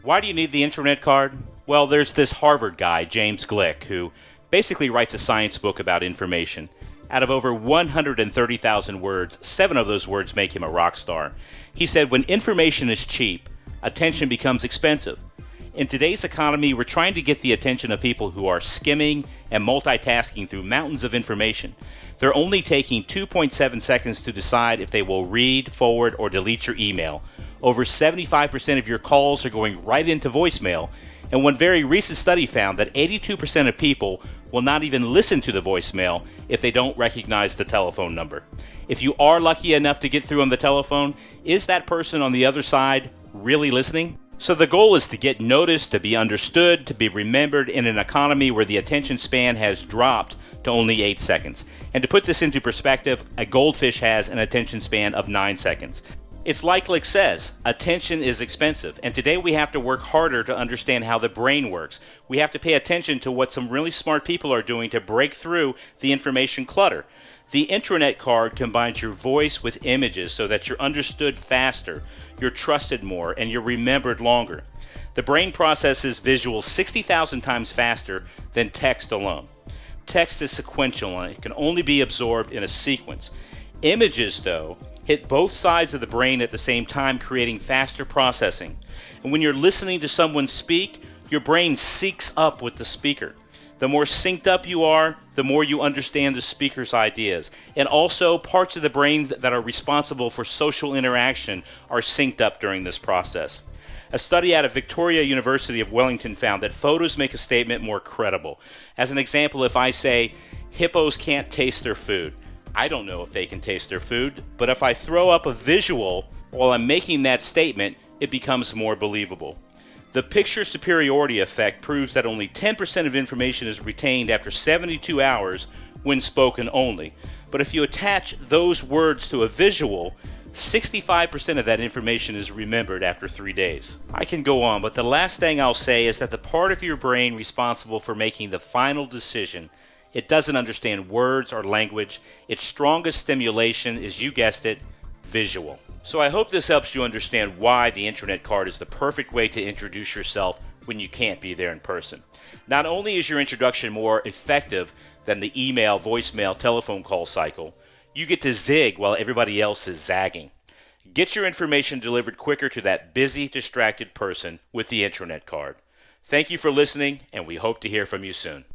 Why do you need the intranet card? Well, there's this Harvard guy, James Glick, who basically writes a science book about information. Out of over 130,000 words, 7 of those words make him a rock star. He said, when information is cheap, attention becomes expensive. In today's economy, we're trying to get the attention of people who are skimming and multitasking through mountains of information. They're only taking 2.7 seconds to decide if they will read, forward, or delete your email. Over 75% of your calls are going right into voicemail, and one very recent study found that 82% of people will not even listen to the voicemail if they don't recognize the telephone number. If you are lucky enough to get through on the telephone, is that person on the other side really listening? So the goal is to get noticed, to be understood, to be remembered in an economy where the attention span has dropped to only 8 seconds. And to put this into perspective, a goldfish has an attention span of 9 seconds. It's like Glick says, attention is expensive, and today we have to work harder to understand how the brain works. We have to pay attention to what some really smart people are doing to break through the information clutter. The intranet card combines your voice with images so that you're understood faster, you're trusted more, and you're remembered longer. The brain processes visuals 60,000 times faster than text alone. Text is sequential and it can only be absorbed in a sequence. Images, though, hit both sides of the brain at the same time, creating faster processing. And when you're listening to someone speak, your brain syncs up with the speaker. The more synced up you are, the more you understand the speaker's ideas. And also, parts of the brain that are responsible for social interaction are synced up during this process. A study out of Victoria University of Wellington found that photos make a statement more credible. As an example, if I say, hippos can't taste their food, I don't know if they can taste their food, but if I throw up a visual while I'm making that statement, it becomes more believable. The picture superiority effect proves that only 10% of information is retained after 72 hours when spoken only. But if you attach those words to a visual, 65% of that information is remembered after 3 days. I can go on, but the last thing I'll say is that the part of your brain responsible for making the final decision, it doesn't understand words or language. Its strongest stimulation is, you guessed it, visual. So I hope this helps you understand why the intranet card is the perfect way to introduce yourself when you can't be there in person. Not only is your introduction more effective than the email, voicemail, telephone call cycle, you get to zig while everybody else is zagging. Get your information delivered quicker to that busy, distracted person with the intranet card. Thank you for listening, and we hope to hear from you soon.